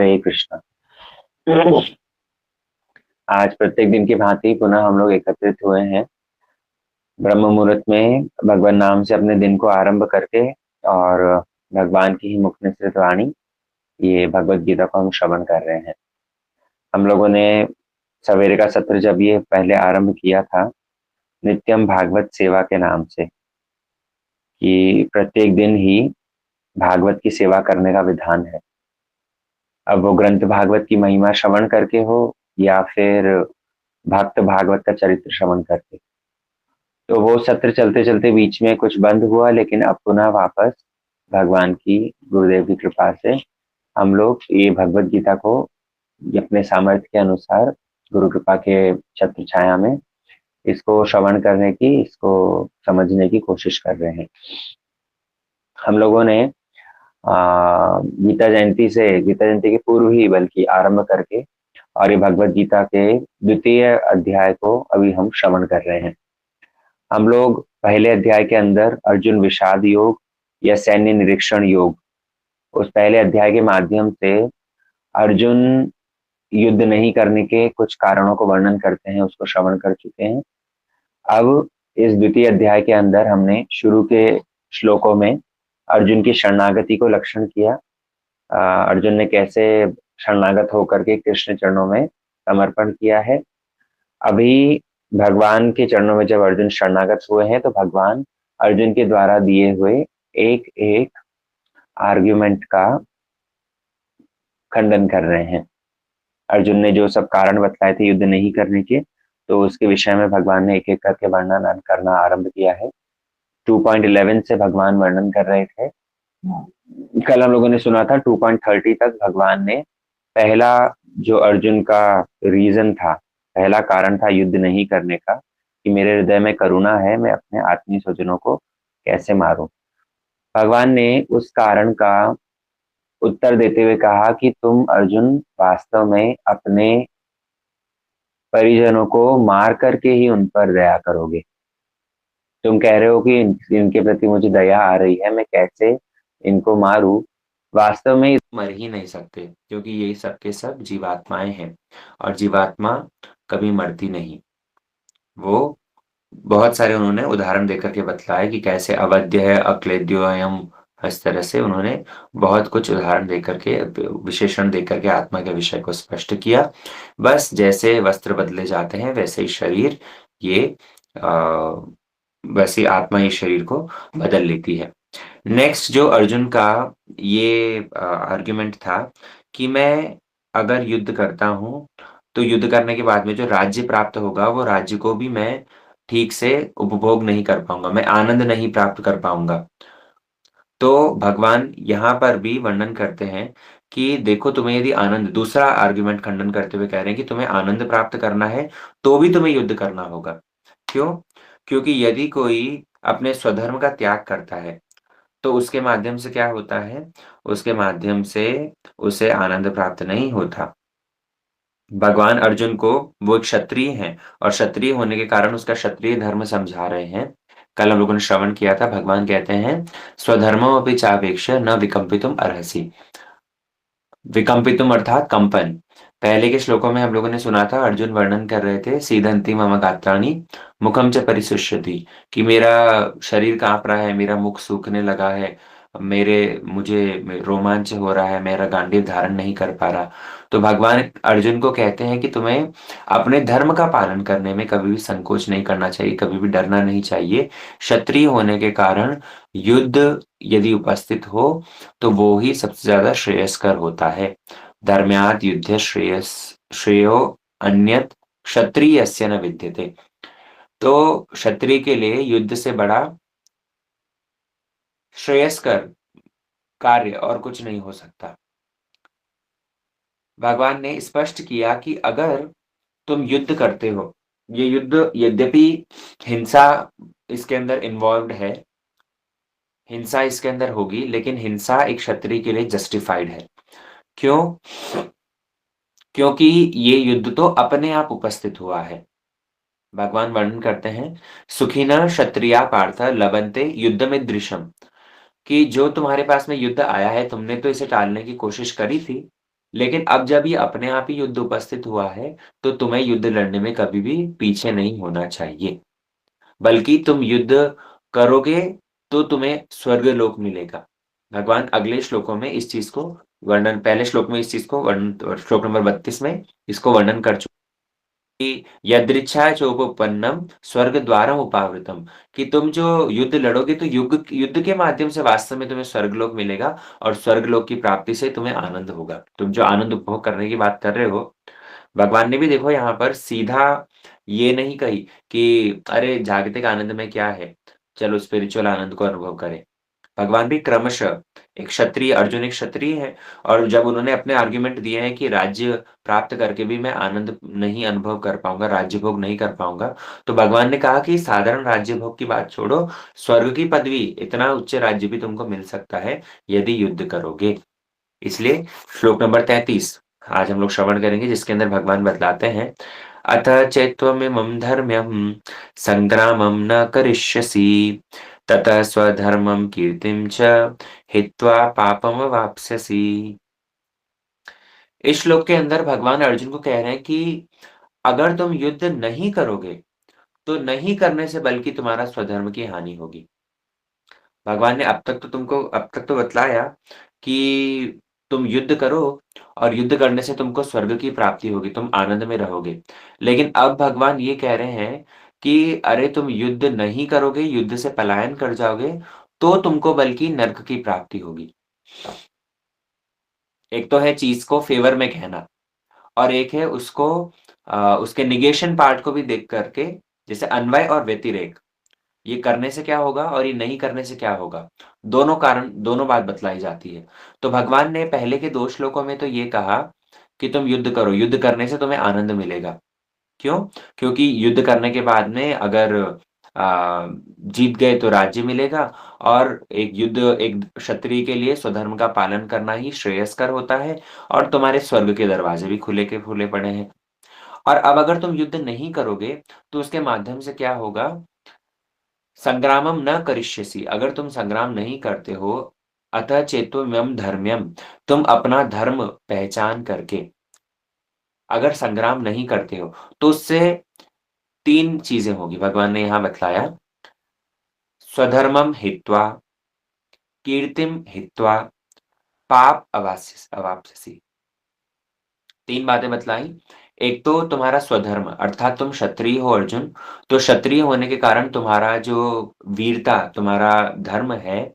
हरे कृष्णा। आज प्रत्येक दिन की भांति पुनः हम लोग एकत्रित हुए हैं ब्रह्म मुहूर्त में भगवान नाम से अपने दिन को आरंभ करके और भगवान की ही मुख निसृत वाणी ये भगवत गीता को हम श्रवण कर रहे हैं। हम लोगों ने सवेरे का सत्र जब ये पहले आरंभ किया था नित्यम भागवत सेवा के नाम से कि प्रत्येक दिन ही भागवत की सेवा करने का विधान है। अब वो ग्रंथ भागवत की महिमा श्रवण करके हो या फिर भक्त भागवत का चरित्र श्रवण करके। तो वो सत्र चलते चलते बीच में कुछ बंद हुआ, लेकिन अब पुनः वापस भगवान की गुरुदेव की कृपा से हम लोग ये भगवत गीता को अपने सामर्थ्य के अनुसार गुरु कृपा के छत्र छाया में इसको श्रवण करने की, इसको समझने की कोशिश कर रहे हैं। हम लोगों ने गीता जयंती के पूर्व ही बल्कि आरंभ करके और ये भगवत गीता के द्वितीय अध्याय को अभी हम श्रवण कर रहे हैं। हम लोग पहले अध्याय के अंदर अर्जुन विषाद योग या सैन्य निरीक्षण योग, उस पहले अध्याय के माध्यम से अर्जुन युद्ध नहीं करने के कुछ कारणों को वर्णन करते हैं, उसको श्रवण कर चुके हैं। अब इस द्वितीय अध्याय के अंदर हमने शुरू के श्लोकों में अर्जुन की शरणागति को लक्षण किया। अर्जुन ने कैसे शरणागत होकर के कृष्ण चरणों में समर्पण किया है। अभी भगवान के चरणों में जब अर्जुन शरणागत हुए हैं तो भगवान अर्जुन के द्वारा दिए हुए एक एक आर्ग्यूमेंट का खंडन कर रहे हैं। अर्जुन ने जो सब कारण बतलाए थे युद्ध नहीं करने के, तो उसके विषय में भगवान ने एक एक करके वर्णन करना आरंभ किया है। 2.11 से भगवान वर्णन कर रहे थे। कल हम लोगों ने सुना था 2.30 तक भगवान ने पहला जो अर्जुन का रीजन था, पहला कारण था युद्ध नहीं करने का, कि मेरे हृदय में करुणा है, मैं अपने आत्मीय स्वजनों को कैसे मारूं। भगवान ने उस कारण का उत्तर देते हुए कहा कि तुम अर्जुन वास्तव में अपने परिजनों को मार करके ही उन पर दया करोगे। तुम कह रहे हो कि इनके प्रति मुझे दया आ रही है, मैं कैसे इनको मारूं। वास्तव में मर ही नहीं सकते, क्योंकि ये सब के सब जीवात्माएं हैं और जीवात्मा कभी मरती नहीं। वो बहुत सारे उन्होंने उदाहरण देकर के बतलाया कि कैसे अवध्य है, अक्लेद्योयम, इस तरह से उन्होंने बहुत कुछ उदाहरण देकर के, विशेषण देकर के आत्मा के विषय को स्पष्ट किया। बस जैसे वस्त्र बदले जाते हैं वैसे ही शरीर ये वैसे आत्मा ही शरीर को बदल लेती है। नेक्स्ट जो अर्जुन का ये आर्ग्यूमेंट था कि मैं अगर युद्ध करता हूँ तो युद्ध करने के बाद में जो राज्य प्राप्त होगा वो राज्य को भी मैं ठीक से उपभोग नहीं कर पाऊंगा, मैं आनंद नहीं प्राप्त कर पाऊंगा। तो भगवान यहाँ पर भी वर्णन करते हैं कि देखो, तुम्हें यदि आनंद, दूसरा आर्गुमेंट खंडन करते हुए कह रहे हैं कि तुम्हें आनंद प्राप्त करना है तो भी तुम्हें युद्ध करना होगा। क्यों? क्योंकि यदि कोई अपने स्वधर्म का त्याग करता है तो उसके माध्यम से क्या होता है? उसके माध्यम से उसे आनंद प्राप्त नहीं होता। भगवान अर्जुन को, वो एक क्षत्रिय हैं और क्षत्रिय होने के कारण उसका क्षत्रिय धर्म समझा रहे हैं। कल हम लोगों ने श्रवण किया था, भगवान कहते हैं स्वधर्ममपि चावेक्ष्य न विकम्पितुम अर्हसि। विकम्पितुम अर्थात कंपन। पहले के श्लोकों में हम लोगों ने सुना था, अर्जुन वर्णन कर रहे थे सीदंती मम गात्राणि मुखम च परिशुष्यति, कि मेरा शरीर कांप रहा है, मेरा मुख सूखने लगा है, मुझे रोमांच हो रहा है, मेरा गांडीव धारण नहीं कर पा रहा। तो भगवान अर्जुन को कहते हैं कि तुम्हें अपने धर्म का पालन करने में कभी भी संकोच नहीं करना चाहिए, कभी भी डरना नहीं चाहिए। क्षत्रिय होने के कारण युद्ध यदि उपस्थित हो तो वो ही सबसे ज्यादा श्रेयस्कर होता है। धर्म्यात् युद्धे श्रेयो अन्यत् क्षत्रियस्य न विद्यते। तो क्षत्रिय के लिए युद्ध से बड़ा श्रेयस्कर कार्य और कुछ नहीं हो सकता। भगवान ने स्पष्ट किया कि अगर तुम युद्ध करते हो, ये युद्ध यद्यपि हिंसा इसके अंदर इन्वॉल्व्ड है, हिंसा इसके अंदर होगी, लेकिन हिंसा एक क्षत्रिय के लिए जस्टिफाइड है। क्यों? क्योंकि ये युद्ध तो अपने आप उपस्थित हुआ है। भगवान वर्णन करते हैं सुखिनः क्षत्रिया पार्थ लभन्ते युद्धमिदृशम्, कि जो तुम्हारे पास में युद्ध आया है तुमने तो इसे टालने की कोशिश करी थी, लेकिन अब जब ये अपने आप ही युद्ध उपस्थित हुआ है, तो तुम्हें युद्ध लड़ने में कभी भी पीछे नहीं होना चाहिए। बल्कि तुम युद्ध करोगे तो तुम्हें स्वर्गलोक मिलेगा। भगवान अगले श्लोकों में इस चीज़ को वर्णन पहले श्लोक में इस चीज़ को वर्णन श्लोक नंबर 32 में इसको वर्णन कर चुके कि यदृच्छा चोपपन्नम स्वर्ग द्वारम उपावृतम, कि तुम जो युद्ध लड़ोगे तो युग युद्ध के माध्यम से वास्तव में तुम्हें स्वर्गलोक मिलेगा और स्वर्गलोक की प्राप्ति से तुम्हें आनंद होगा। तुम जो आनंद उपभोग करने की बात कर रहे हो, भगवान ने भी देखो यहाँ पर सीधा ये नहीं कही कि अरे जागतिक आनंद में क्या है, चलो स्पिरिचुअल आनंद को अनुभव करें। भगवान भी क्रमशः एक क्षत्रिय अर्जुन एक क्षत्रिय है और जब उन्होंने अपने आर्ग्यूमेंट दिए हैं कि राज्य प्राप्त करके भी मैं आनंद नहीं अनुभव कर पाऊँगा, राज्य भोग नहीं कर पाऊँगा, तो भगवान ने कहा कि साधारण राज्य भोग की बात छोड़ो, स्वर्ग की पदवी, इतना उच्च राज्य भी तुमको मिल सकता है यदि युद्ध करोगे। इसलिए श्लोक नंबर 33 आज हम लोग श्रवण करेंगे जिसके अंदर भगवान बतलाते हैं, अथ चैत्त्वमिमं धर्म्यं सङ्ग्रामं न करिष्यसि ततः स्वधर्मं कीर्तिं च हित्वा पापमवाप्स्यसि। इस श्लोक के अंदर भगवान अर्जुन को कह रहे हैं कि अगर तुम युद्ध नहीं करोगे, तो नहीं करने से बल्कि तुम्हारा स्वधर्म की हानि होगी। भगवान ने अब तक तो बतलाया कि तुम युद्ध करो और युद्ध करने से तुमको स्वर्ग की प्राप्ति होगी, तुम आनंद में रहोगे। लेकिन अब भगवान ये कह रहे हैं कि अरे तुम युद्ध नहीं करोगे, युद्ध से पलायन कर जाओगे, तो तुमको बल्कि नर्क की प्राप्ति होगी। एक तो है चीज़ को फ़ेवर में कहना और एक है उसको उसके नेगेशन पार्ट को भी देख कर के जैसे अन्वय और व्यतिरेक। ये करने से क्या होगा और ये नहीं करने से क्या होगा? दोनों बात बतलाई जाती है। तो भगवान ने पहले के 2 श्लोकों में तो ये कहा कि तुम युद्ध करो, युद्ध करने से तुम्हें आनंद मिलेगा। क्यों? क्योंकि युद्ध करने के बाद में अगर जीत गए तो राज्य मिलेगा और एक क्षत्रिय के लिए स्वधर्म का पालन करना ही श्रेयस्कर होता है और तुम्हारे स्वर्ग के दरवाजे भी खुले के खुले पड़े हैं। और अब अगर तुम युद्ध नहीं करोगे, तो उसके माध्यम से क्या होगा संग्रामम न करिष्यसि, अगर तुम संग्राम नहीं करते हो, अतः चेत्त्वमिमं धर्म्यम, तुम अपना धर्म पहचान करके अगर संग्राम नहीं करते हो, तो उससे 3 चीज़ें होगी, भगवान ने यहाँ बतलाया, स्वधर्मं हित्वा, कीर्तिं हित्वा, पाप अवाप्स्यसि। 3 बातें बतलाई। एक तो तुम्हारा स्वधर्म अर्थात तुम क्षत्रिय हो अर्जुन, तो क्षत्रिय होने के कारण तुम्हारा जो वीरता, तुम्हारा धर्म है,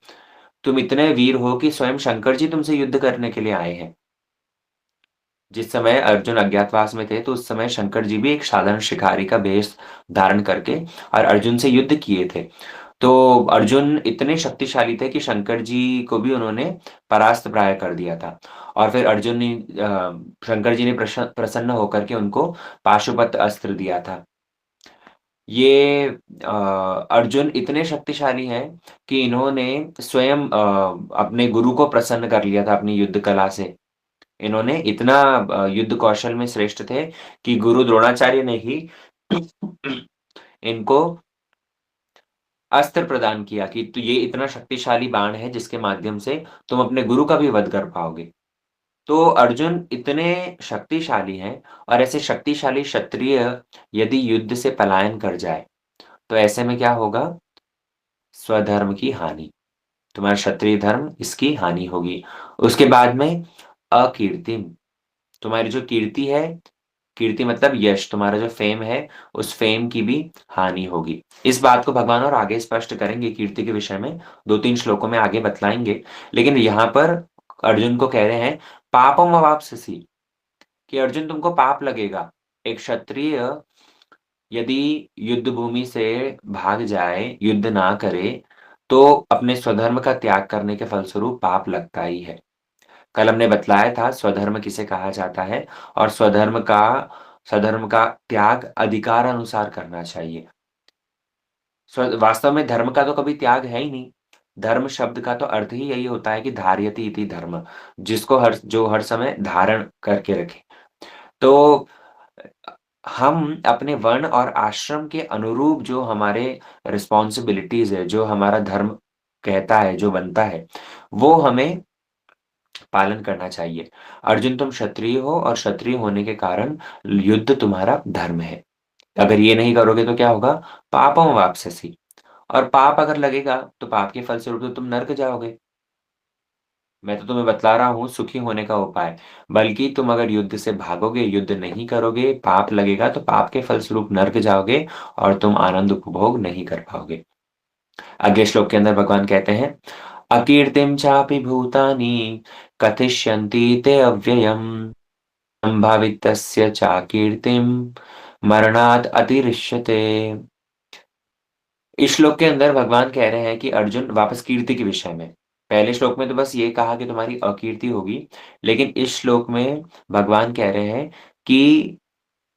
तुम इतने वीर हो कि स्वयं शंकर जी तुमसे युद्ध करने के लिए आए हैं। जिस समय अर्जुन अज्ञातवास में थे, तो उस समय शंकर जी भी एक साधारण शिकारी का भेष धारण करके और अर्जुन से युद्ध किए थे। तो अर्जुन इतने शक्तिशाली थे कि शंकर जी को भी उन्होंने परास्त प्राय कर दिया था। और फिर शंकर जी ने प्रसन्न होकर के उनको पाशुपत अस्त्र दिया था। ये अर्जुन इतने शक्तिशाली हैं कि इन्होंने स्वयं अपने गुरु को प्रसन्न कर लिया था अपनी युद्ध कला से। इन्होंने इतना युद्ध कौशल में श्रेष्ठ थे कि गुरु द्रोणाचार्य ने ही इनको अस्त्र प्रदान किया कि तो ये इतना शक्तिशाली बाण है जिसके माध्यम से तुम अपने गुरु का भी वध कर पाओगे। तो अर्जुन इतने शक्तिशाली हैं और ऐसे शक्तिशाली क्षत्रिय यदि युद्ध से पलायन कर जाए, तो ऐसे में क्या होगा? स्वधर्म की हानि। तुम्हारा क्षत्रिय धर्म इसकी हानि होगी। उसके बाद में अकीर्तिम, तुम्हारी जो कीर्ति है, कीर्ति मतलब यश, तुम्हारा जो फ़ेम है, उस फ़ेम की भी हानि होगी। इस बात को भगवान और आगे स्पष्ट करेंगे कीर्ति के विषय में, 2-3 श्लोकों में आगे बतलाएँगे। लेकिन यहाँ पर अर्जुन को कह रहे हैं, पापम अवाप्स्यसि, कि अर्जुन तुमको पाप लगेगा। एक क्षत्रिय यदि युद्ध भूमि से भाग जाए, युद्ध ना करे, तो अपने स्वधर्म का त्याग करने के फलस्वरूप पाप लगता ही है। कल हमने बतलाया था स्वधर्म किसे कहा जाता है और स्वधर्म का त्याग अधिकार अनुसार करना चाहिए। वास्तव में धर्म का तो कभी त्याग है ही नहीं। धर्म शब्द का तो अर्थ ही यही होता है कि धारयति इति धर्म, जो हर समय धारण करके रखे। तो हम अपने वर्ण और आश्रम के अनुरूप जो हमारे रिस्पॉन्सिबिलिटीज़ है, जो हमारा धर्म कहता है, जो बनता है, वो हमें पालन करना चाहिए। अर्जुन तुम क्षत्रिय हो और क्षत्रिय होने के कारण युद्ध तुम्हारा धर्म है। अगर ये नहीं करोगे तो क्या होगा? पापम वापस्यसि। और पाप अगर लगेगा तो पाप के फलस्वरूप तो तुम नर्क जाओगे। मैं तो तुम्हें बतला रहा हूँ सुखी होने का उपाय। बल्कि तुम अगर युद्ध से भागोगे, युद्ध नहीं करोगे, पाप लगेगा तो पाप के फलस्वरूप नर्क जाओगे और तुम आनंद उपभोग नहीं कर पाओगे। अगले श्लोक के अंदर भगवान कहते हैं, अकीर्तिम चापि भूतानि कथिष्यन्ति ते अव्ययम् संभावितस्य चाकीर्तिम मरणात् अतिरिच्यते। इस श्लोक के अंदर भगवान कह रहे हैं कि अर्जुन, वापस कीर्ति के विषय में। पहले श्लोक में तो बस ये कहा कि तुम्हारी अकीर्ति होगी, लेकिन इस श्लोक में भगवान कह रहे हैं कि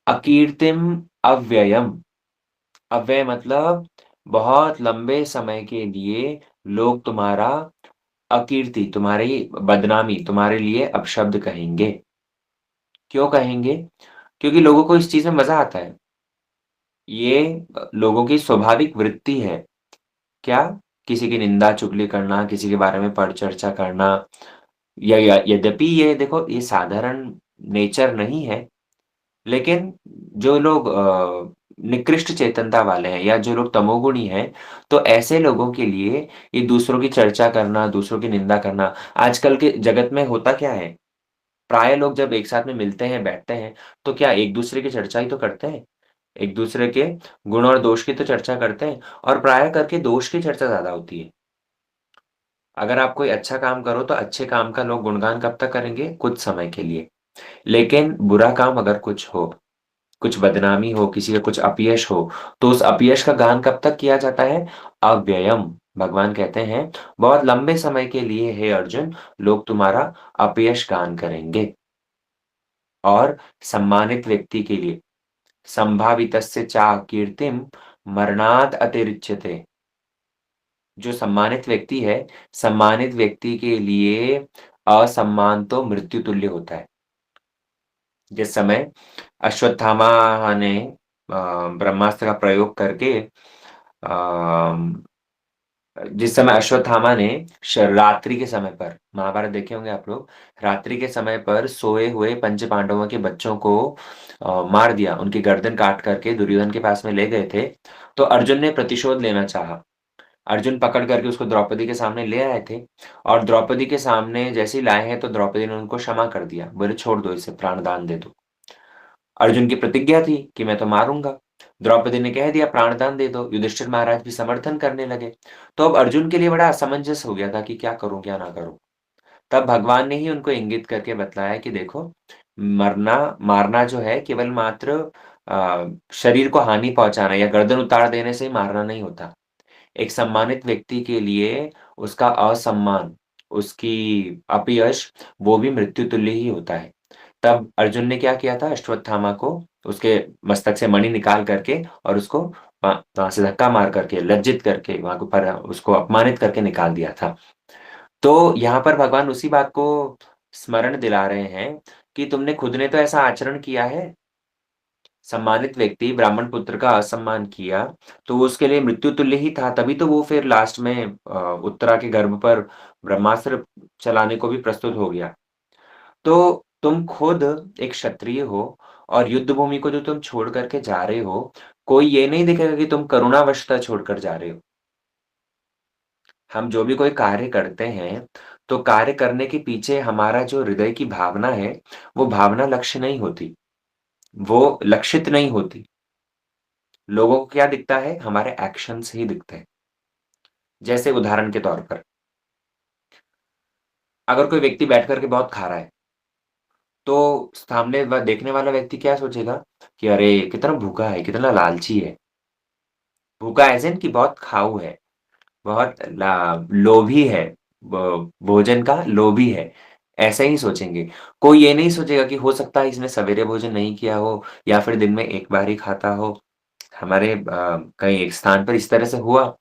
अकीर्तिम अव्ययम। अव्यय मतलब बहुत लंबे समय के लिए लोग तुम्हारा अकीर्ति, तुम्हारी बदनामी, तुम्हारे लिए अपशब्द कहेंगे। क्यों कहेंगे? क्योंकि लोगों को इस चीज में मजा आता है। ये लोगों की स्वाभाविक वृत्ति है। क्या? किसी की निंदा चुगली करना, किसी के बारे में परिचर्चा करना। यद्यपि ये देखो, ये साधारण नेचर नहीं है, लेकिन जो लोग निकृष्ट चेतनता वाले हैं या जो लोग तमोगुणी हैं, तो ऐसे लोगों के लिए ये दूसरों की चर्चा करना, दूसरों की निंदा करना, आजकल के जगत में होता क्या है? प्राय लोग जब एक साथ में मिलते हैं, बैठते हैं, तो क्या एक-दूसरे की चर्चा ही तो करते हैं। एक-दूसरे के गुण और दोष की तो चर्चा करते हैं, और प्राय करके दोष की चर्चा ज़्यादा होती है। अगर आप कोई अच्छा काम करो, तो अच्छे काम का लोग गुणगान कब तक करेंगे? कुछ समय के लिए। लेकिन बुरा काम अगर कुछ हो, कुछ बदनामी हो, किसी का कुछ अपयश हो, तो उस अपयश का गान कब तक किया जाता है? अव्ययम्। भगवान कहते हैं, बहुत लंबे समय के लिए हे अर्जुन, लोग तुम्हारा अपयश गान करेंगे। और सम्मानित व्यक्ति के लिए संभावितस्य चा कीर्तिम मरणात् अतिरिच्यते। जो सम्मानित व्यक्ति है, सम्मानित व्यक्ति के लिए असम्मान तो मृत्यु तुल्य होता है। जिस समय अश्वत्थामा ने ब्रह्मास्त्र का प्रयोग करके जिस समय अश्वत्थामा ने रात्रि के समय पर, महाभारत देखे होंगे आप लोग, रात्रि के समय पर सोए हुए पंच पांडवों के बच्चों को मार दिया, उनकी गर्दन काट करके दुर्योधन के पास में ले गए थे। तो अर्जुन ने प्रतिशोध लेना चाहा। अर्जुन पकड़ करके उसको द्रौपदी के सामने ले आए थे, और द्रौपदी के सामने जैसे ही लाए हैं तो द्रौपदी ने उनको क्षमा कर दिया, बोले छोड़ दो इसे, प्राण दान दे दो। अर्जुन की प्रतिज्ञा थी कि मैं तो मारूँगा। द्रौपदी ने कह दिया प्राणदान दे दो, युधिष्ठिर महाराज भी समर्थन करने लगे। तो अब अर्जुन के लिए बड़ा असमंजस हो गया था कि क्या करूँ, क्या ना करूँ? तब भगवान ने ही उनको इंगित करके बतलाया कि देखो, मरना मारना जो है केवल मात्र शरीर को हानि पहुँचाना या गर्दन उतार देने से ही मारना नहीं होता। एक सम्मानित व्यक्ति के लिए उसका असम्मान, उसकी अपयश, वो भी मृत्यु तुल्य ही होता है। तब अर्जुन ने क्या किया था? अश्वत्थामा को उसके मस्तक से मणि निकाल करके और उसको वहाँ से धक्का मार करके, लज्जित करके, वहाँ के ऊपर उसको अपमानित करके निकाल दिया था। तो यहाँ पर भगवान उसी बात को स्मरण दिला रहे हैं कि तुमने खुद ने तो ऐसा आचरण किया है, सम्मानित व्यक्ति ब्राह्मण पुत्र का असम्मान किया, तो वो उसके लिए मृत्यु तुल्य ही था, तभी तो वो फिर लास्ट में उत्तरा के गर्भ पर ब्रह्मास्त्र चलाने को भी प्रस्तुत हो गया। तो तुम खुद एक क्षत्रिय हो, और युद्ध भूमि को जो तुम छोड़ कर के जा रहे हो, कोई ये नहीं देखेगा कि तुम करुणावशतः छोड़कर जा रहे हो। हम जो भी कोई कार्य करते हैं, तो कार्य करने के पीछे हमारा जो हृदय की भावना है, वो भावना लक्ष्य नहीं होती, वो लक्षित नहीं होती। लोगों को क्या दिखता है? हमारे एक्शन्स ही दिखते हैं। जैसे उदाहरण के तौर पर, अगर कोई व्यक्ति बैठ कर के बहुत खा रहा है, तो सामने देखने वाला व्यक्ति क्या सोचेगा कि अरे! कितना भूखा है, कितना लालची है। भूखा ऐज़ इन कि बहुत खाऊ है, बहुत लोभी है, भोजन का लोभी है, ऐसा ही सोचेंगे। कोई ये नहीं सोचेगा कि हो सकता है इसने सवेरे भोजन नहीं किया हो या फिर दिन में एक बार ही खाता हो। हमारे कहीं एक स्थान पर इस तरह से हुआ,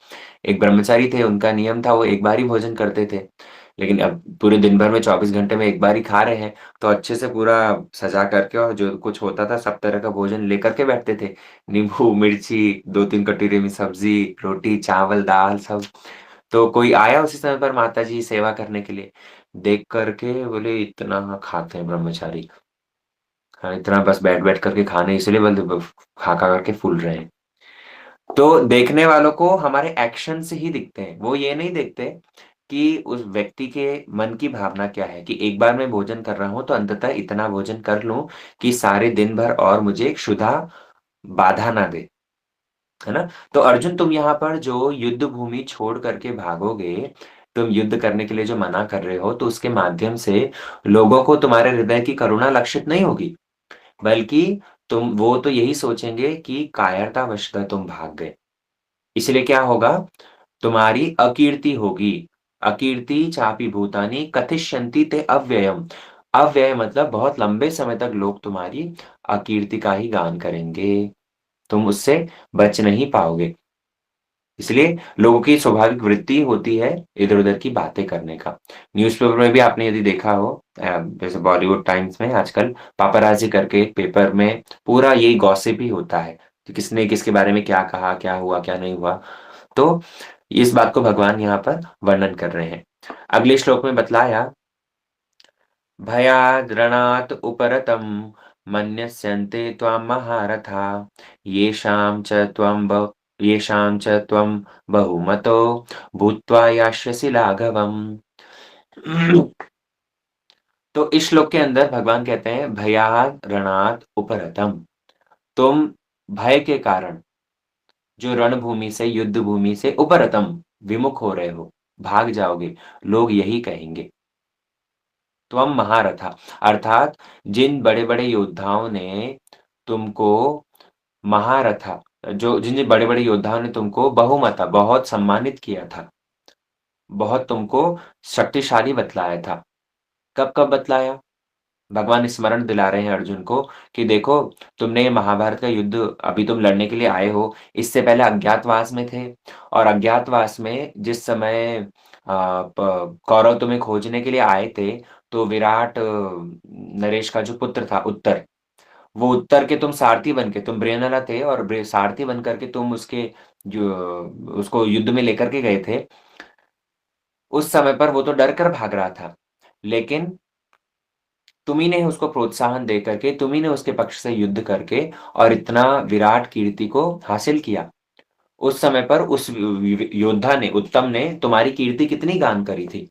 एक ब्रह्मचारी थे, उनका नियम था वो एक बार ही भोजन करते थे। लेकिन अब पूरे दिन भर में 24 घंटे में एक बार ही खा रहे हैं, तो अच्छे से पूरा सजा करके और जो कुछ होता था सब तरह का भोजन लेकर के बैठते थे। नींबू, मिर्ची, 2-3 कटोरी में सब्ज़ी, रोटी, चावल, दाल सब। तो कोई आया उसी समय पर माताजी सेवा करने के लिए। देख कर के बोले इतना खाते हैं ब्रह्मचारी। हाँ, इतना बस बैठ-बैठ करके खाना है इसीलिए बोलते ब खा-खा करके फूल रहे हैं। तो देखने वालों को हमारे एक्शन से ही दिखते हैं। वो ये नहीं देखते कि उस व्यक्ति के मन की भावना क्या है कि एक बार मैं भोजन कर रहा हूँ तो अंततः इतना भोजन कर लूँ कि सारे दिन भर और मुझे क्षुधा बाधा ना दे। है ना? तो अर्जुन तुम यहाँ पर जो युद्ध भूमि छोड़ कर के भागोगे, तुम युद्ध करने के लिए जो मना कर रहे हो, तो उसके माध्यम से लोगों को तुम्हारे हृदय की करुणा लक्षित नहीं होगी, बल्कि तुम वो तो यही सोचेंगे कि कायरतावशतः तुम भाग गए। इसलिए क्या होगा? तुम्हारी अकीर्ति होगी। अकीर्ति चापि भूतानि कथिष्यन्ति ते अव्ययम्। अव्यय मतलब बहुत लंबे समय तक लोग तुम्हारी अकीर्ति का ही गान करेंगे। तुम उससे बच नहीं पाओगे। इसलिए लोगों की स्वाभाविक वृत्ति होती है इधर-उधर की बातें करने का। न्यूज़पेपर में भी आपने यदि देखा हो जैसे बॉलीवुड टाइम्स में आजकल पापाराज़ी करके एक पेपर में पूरा यही गॉसिप ही होता है, कि किसने किसके बारे में क्या कहा, क्या हुआ, क्या नहीं हुआ। तो इस बात को भगवान यहाँ पर वर्णन कर रहे हैं। अगले श्लोक में बतलाया भयाद्रणात् उपरतं मन्यस्यन्ते त्वां महारथा येषां च त्वं बहुमतो भूत्वा यास्यसि लाघवम्। तो इस श्लोक के अंदर भगवान कहते हैं भयात् रणात् उपरतम। तुम भय के कारण जो रणभूमि से, युद्ध भूमि से उपरतम विमुख हो रहे हो, भाग जाओगे, लोग यही कहेंगे। त्वम महारथा अर्थात जिन बड़े-बड़े योद्धाओं ने तुमको महारथा जो जिन बड़े-बड़े योद्धाओं ने तुमको बहुमता बहुत सम्मानित किया था, बहुत तुमको शक्तिशाली बतलाया था। कब-कब बतलाया? भगवान स्मरण दिला रहे हैं अर्जुन को कि देखो, तुमने ये महाभारत का युद्ध अभी तुम लड़ने के लिए आए हो, इससे पहले अज्ञातवास में थे और अज्ञातवास में जिस समय प कौरव तुम्हें खोजने के लिए आए थे, तो विराट नरेश का जो पुत्र था उत्तर, वो उत्तर के तुम सारथी बन के तुम ब्रेनला थे और सारथी बन करके तुम उसके जो उसको युद्ध में लेकर के गए थे, उस समय पर वो तो डर कर भाग रहा था। लेकिन तुम ही ने उसको प्रोत्साहन दे करके, तुम ही ने उसके पक्ष से युद्ध करके और इतना विराट कीर्ति को हासिल किया। उस समय पर उस योद्धा ने, उत्तम ने तुम्हारी कीर्ति कितनी गान करी थी।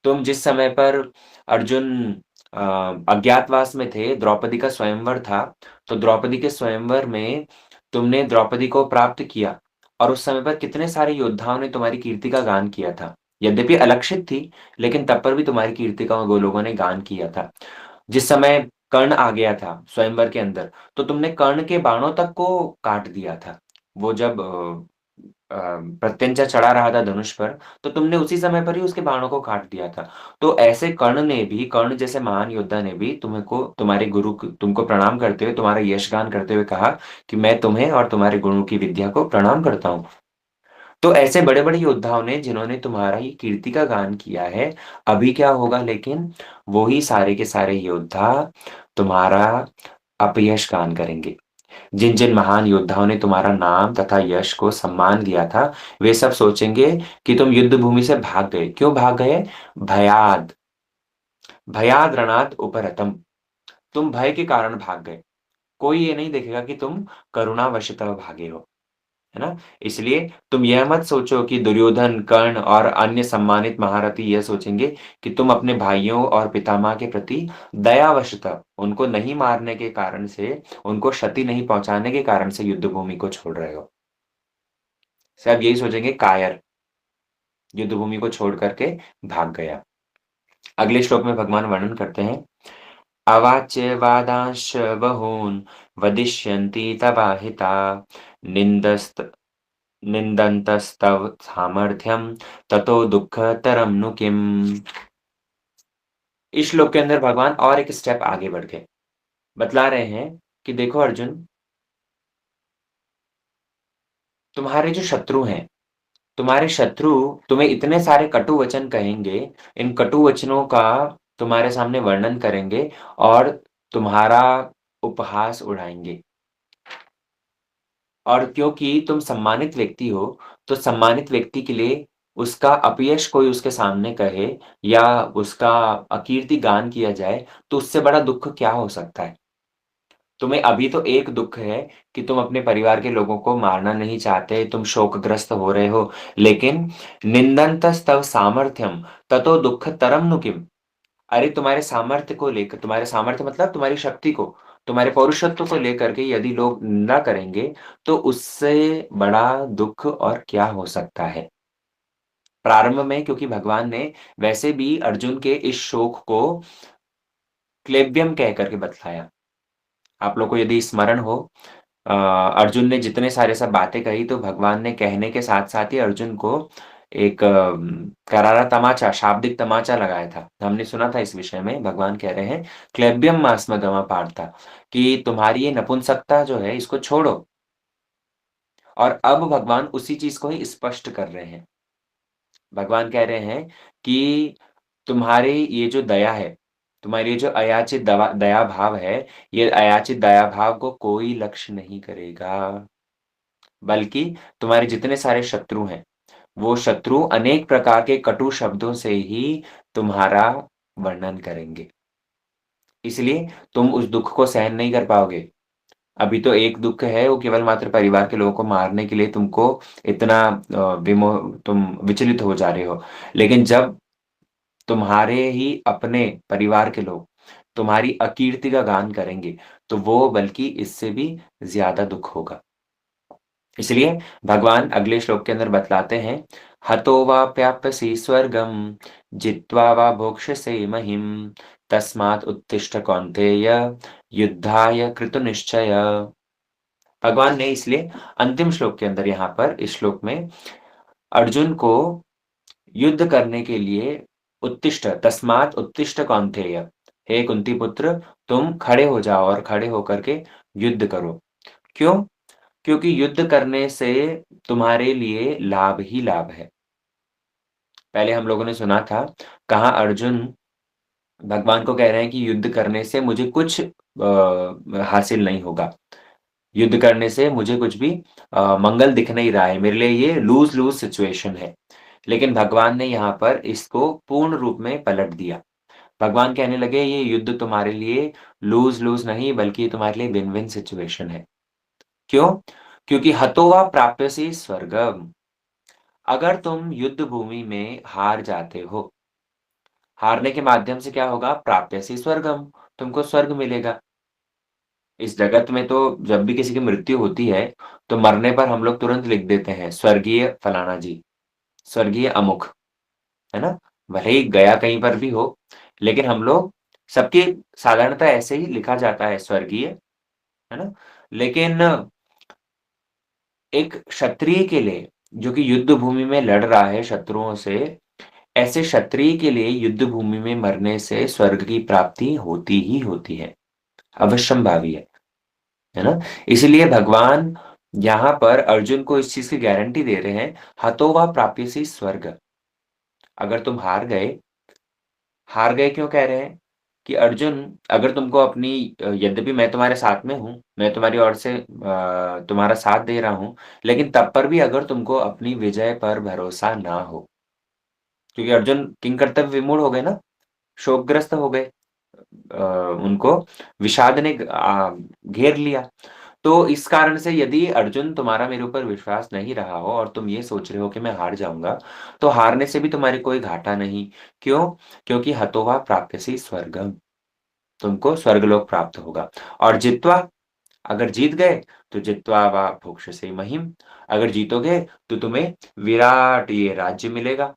तुम जिस समय पर अर्जुन अ, अज्ञातवास में थे, द्रौपदी का स्वयंवर था, तो द्रौपदी के स्वयंवर में तुमने द्रौपदी को प्राप्त किया और उस समय पर कितने सारे योद्धाओं ने तुम्हारी कीर्ति का गान किया था। यद्यपि अलक्षित थी, लेकिन तब पर भी तुम्हारी कीर्ति का वो लोगों ने गान किया था। जिस समय कर्ण आ गया था स्वयंवर के अंदर, तो तुमने कर्ण के बाणों तक को काट दिया था। वो जब प्रत्यंचा चढ़ा रहा था धनुष पर, तो तुमने उसी समय पर ही उसके बाणों को काट दिया था। तो ऐसे कर्ण जैसे महान योद्धा ने भी तुम्हारे गुरु क तुमको प्रणाम करते हुए, तुम्हारा यशगान करते हुए कहा कि मैं तुम्हें और तुम्हारे गुरुओं की विद्या को प्रणाम करता हूँ। तो ऐसे बड़े-बड़े योद्धाओं ने जिन्होंने तुम्हारा ये कीर्ति का गान किया है, अभी क्या होगा लेकिन वो ही सारे के सारे योद्धा तुम्हारा अपयश गान करेंगे। जिन-जिन महान योद्धाओं ने तुम्हारा नाम तथा यश को सम्मान दिया था, वे सब सोचेंगे कि तुम युद्ध भूमि से भाग गए। क्यों भाग गए? भयाद, भयाद रणात उपरतम। तुम भय के कारण भाग गए। कोई ये नहीं देखेगा कि तुम करुणावशतः भागे हो। है ना? इसलिए तुम यह मत सोचो कि दुर्योधन, कर्ण और अन्य सम्मानित महारथी यह सोचेंगे कि तुम अपने भाइयों और पितामह के प्रति दयावशतः उनको नहीं मारने के कारण से, उनको क्षति नहीं पहुँचाने के कारण से युद्ध भूमि को छोड़ रहे हो। सब यही सोचेंगे कायर, युद्ध भूमि को छोड़ कर के भाग गया। अगले श्लोक में भगवान वर्णन करते हैं, अवाच्य वादांश्च बहून् वदिष्यन्ति तवाहिता निन्दस्त निन्दन्तस्तव सामर्थ्यं ततो दुःखतरं नु किम्। इस श्लोक के अंदर भगवान और एक स्टेप आगे बढ़ गए। बतला रहे हैं कि देखो अर्जुन, तुम्हारे जो शत्रु हैं, तुम्हारे शत्रु तुम्हें इतने सारे कटु वचन कहेंगे, इन कटु वचनों का तुम्हारे सामने वर्णन करेंगे और तुम्हारा उपहास उड़ाएँगे। और क्योंकि तुम सम्मानित व्यक्ति हो, तो सम्मानित व्यक्ति के लिए उसका अपयश कोई उसके सामने कहे या उसका अकीर्ति गान किया जाए, तो उससे बड़ा दुःख क्या हो सकता है? तुम्हें अभी तो एक दुःख है कि तुम अपने परिवार के लोगों को मारना नहीं चाहते, तुम शोकग्रस्त हो रहे हो, लेकिन निंदन्तस्तव सामर्थ्यम ततो दुःखतरं नु किम? अरे तुम्हारे सामर्थ्य को लेकर, तुम्हारे सामर्थ्य मतलब तुम्हारी शक्ति को, तुम्हारे पौरुषत्व को लेकर के यदि लोग निंदा करेंगे, तो उससे बड़ा दुःख और क्या हो सकता है? प्रारंभ में क्योंकि भगवान ने वैसे भी अर्जुन के इस शोक को क्लेब्यम कह कर के बतलाया। आप लोग को यदि स्मरण हो, अर्जुन ने जितने सारे सब बातें कही तो भगवान ने कहने के साथ-साथ ही अर्जुन को एक करारा तमाचा, शाब्दिक तमाचा लगाया था। हमने सुना था इस विषय में, भगवान कह रहे हैं, "क्लेब्यम मास्मगम पार्थ" कि तुम्हारी ये नपुंसकता जो है इसको छोड़ो। और अब भगवान उसी चीज़ को ही स्पष्ट कर रहे हैं। भगवान कह रहे हैं कि तुम्हारी ये जो दया है, तुम्हारी ये जो अयाचित दया भाव है, ये अयाचित दया भाव को कोई लक्ष्य नहीं करेगा। बल्कि तुम्हारे जितने सारे शत्रु हैं, वो शत्रु अनेक प्रकार के कटु शब्दों से ही तुम्हारा वर्णन करेंगे। इसलिए तुम उस दुःख को सहन नहीं कर पाओगे। अभी तो एक दुःख है, वो केवल मात्र परिवार के लोगों को मारने के लिए तुमको इतना तुम विचलित हो जा रहे हो। लेकिन जब तुम्हारे ही अपने परिवार के लोग तुम्हारी अकीर्ति का गान करेंगे, तो वो बल्कि इससे भी ज़्यादा दुःख होगा। इसलिए भगवान अगले श्लोक के अंदर बतलाते हैं, "हतो वा प्याप्यसि स्वर्गं, जित्वा वा भोक्ष्यसे महिम्, तस्मात् उत्तिष्ठ कौन्तेय, युद्धाय कृतनिश्चय।" भगवान ने इसलिए अंतिम श्लोक के अंदर यहाँ पर इस श्लोक में अर्जुन को युद्ध करने के लिए उत्तिष्ठ तस्मात् उत्तिष्ठ कौन्तेय, हे कुंती पुत्र, तुम खड़े हो जाओ और खड़े होकर के युद्ध करो। क्यों? क्योंकि युद्ध करने से तुम्हारे लिए लाभ ही लाभ है। पहले हम लोगों ने सुना था, कहाँ अर्जुन भगवान को कह रहे हैं कि युद्ध करने से मुझे कुछ हासिल नहीं होगा। युद्ध करने से मुझे कुछ भी मंगल दिख नहीं रहा है। मेरे लिए ये लूज़-लूज़ सिचुएशन है। लेकिन भगवान ने यहाँ पर इसको पूर्ण रूप में पलट दिया। भगवान कहने लगे ये युद्ध तुम्हारे लिए लूज़-लूज़ नहीं बल्कि तुम्हारे लिए विन-विन सिचुएशन है। क्यों? क्योंकि हतो वा प्राप्यसि स्वर्गम। अगर तुम युद्ध भूमि में हार जाते हो, हारने के माध्यम से क्या होगा? प्राप्यसि स्वर्गम, तुमको स्वर्ग मिलेगा। इस जगत में तो जब भी किसी की मृत्यु होती है, तो मरने पर हम लोग तुरंत लिख देते हैं, स्वर्गीय फलाना जी, स्वर्गीय अमुक, है ना? भले ही गया कहीं पर भी हो, लेकिन हम लोग सबकी साधारणतः ऐसे ही लिखा जाता है स्वर्गीय, है ना? लेकिन एक क्षत्रिय के लिए, जो कि युद्ध भूमि में लड़ रहा है शत्रुओं से, ऐसे क्षत्रिय के लिए युद्ध भूमि में मरने से स्वर्ग की प्राप्ति होती ही होती है, अवश्यंभावी है ना? इसलिए भगवान यहाँ पर अर्जुन को इस चीज़ की गारंटी दे रहे हैं, हतो वा प्राप्यसि स्वर्ग। अगर तुम हार गए क्यों कह रहे हैं? कि अर्जुन अगर तुमको अपनी यद्यपि मैं तुम्हारे साथ में हूँ, मैं तुम्हारी ओर से तुम्हारा साथ दे रहा हूँ, लेकिन तब पर भी अगर तुमको अपनी विजय पर भरोसा ना हो, क्योंकि अर्जुन किंकर्तव्य विमूढ़ हो गए ना, शोकग्रस्त हो गए। अ, उनको विषाद ने घेर लिया। तो इस कारण से यदि अर्जुन तुम्हारा मेरे ऊपर विश्वास नहीं रहा हो और तुम ये सोच रहे हो कि मैं हार जाऊँगा, तो हारने से भी तुम्हारे कोई घाटा नहीं। क्यों? क्योंकि हतो वा प्राप्यसि स्वर्गम, तुमको स्वर्गलोक प्राप्त होगा। और जित्वा, अगर जीत गए, तो जित्वा वा भोक्ष्यसे महीम्, अगर जीतोगे, तो तुम्हें विराट ये राज्य मिलेगा।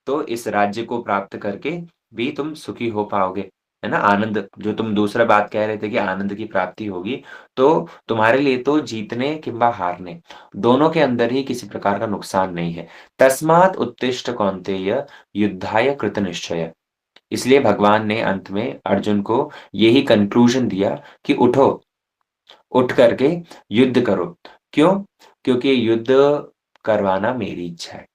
तो इस राज्य को प्राप्त करके भी तुम सुखी हो पाओगे, है ना? आनंद जो तुम दूसरा बात कह रहे थे कि आनंद की प्राप्ति होगी, तो तुम्हारे लिए तो जीतने किंबा हारने, दोनों के अंदर ही किसी प्रकार का नुकसान नहीं है। तस्मात् उत्तिष्ठ कौन्तेय युद्धाय कृतनिश्चय। इसलिए भगवान ने अंत में अर्जुन को यही कन्क्लूज़न दिया कि उठो, उठ करके युद्ध करो। क्यों? क्योंकि युद्ध करवाना मेरी इच्छा है।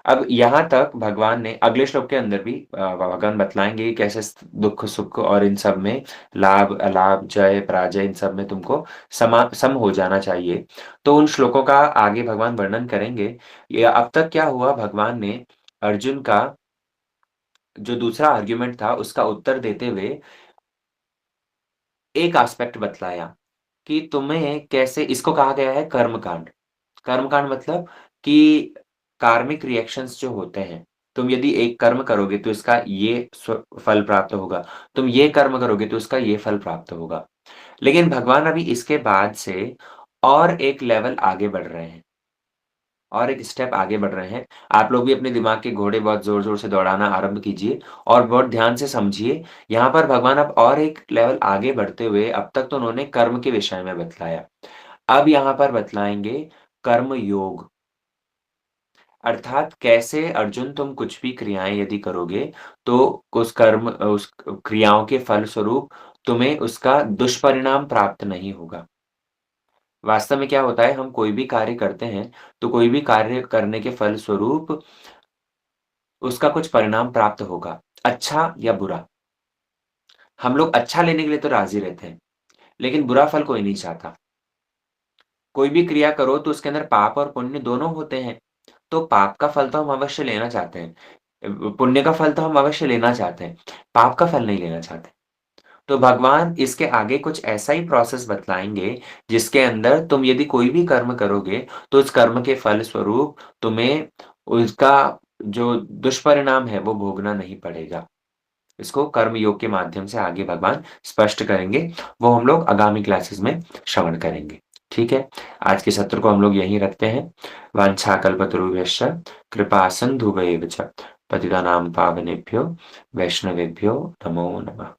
अब यहाँ तक भगवान ने अगले श्लोक के अंदर भी भगवान बतलाएँगे कि कैसे दुःख-सुख और इन सब में लाभ, अलाभ, जय, पराजय इन सब में तुमको सम हो जाना चाहिए। तो उन श्लोकों का आगे भगवान वर्णन करेंगे। ये अब तक क्या हुआ भगवान ने अर्जुन का जो दूसरा आर्गुमेंट था उसका उत्तर देते हुए एक एस्पेक्ट बतलाया कि तुम्हें कैसे इसको कहा गया है कर्मकांड। कर्मकांड मतलब कि कार्मिक रिएक्शंस जो होते हैं, तुम यदि एक कर्म करोगे तो इसका ये फल प्राप्त होगा, तुम ये कर्म करोगे तो इसका ये फल प्राप्त होगा। लेकिन भगवान अभी इसके बाद से और एक लेवल आगे बढ़ रहे हैं और एक स्टेप आगे बढ़ रहे हैं। आप लोग भी अपने दिमाग के घोड़े बहुत ज़ोर-ज़ोर से दौड़ाना आरंभ कीजिए और बहुत ध्यान से समझिए। यहाँ पर भगवान अब और एक लेवल आगे बढ़ते हुए अब तक तो उन्होंने कर्म के विषय में बतलाया। अब यहाँ पर बतलाएँगे कर्म योग। अर्थात कैसे अर्जुन तुम कुछ भी क्रियाएँ यदि करोगे, तो उस क्रियाओं के फलस्वरूप तुम्हें उसका दुष्परिणाम प्राप्त नहीं होगा। वास्तव में क्या होता है हम कोई भी कार्य करते हैं, तो कोई भी कार्य करने के फलस्वरूप उसका कुछ परिणाम प्राप्त होगा, अच्छा या बुरा। हम लोग अच्छा लेने के लिए तो राज़ी रहते हैं, लेकिन बुरा फल कोई नहीं चाहता। कोई भी क्रिया करो तो उसके अंदर पाप और पुण्य दोनों होते हैं। तो पाप का फल तो हम अवश्य लेना चाहते हैं। पुण्य का फल तो हम अवश्य लेना चाहते हैं, पाप का फल नहीं लेना चाहते। तो भगवान इसके आगे कुछ ऐसा ही प्रोसेस बतलाएँगे, जिसके अंदर तुम यदि कोई भी कर्म करोगे, तो उस कर्म के फलस्वरूप तुम्हें उसका जो दुष्परिणाम है, वो भोगना नहीं पड़ेगा। इसको कर्म योग के माध्यम से आगे भगवान स्पष्ट करेंगे, वो हम लोग आगामी क्लासेस में श्रवण करेंगे। ठीक है? आज के सत्र को हम लोग यहीं रखते हैं। वाञ्छाकल्पतरुभ्यश्च कृपा सिन्धुभैव च पतितानां पावनेभ्यो वैष्णवेभ्यो नमो नमः।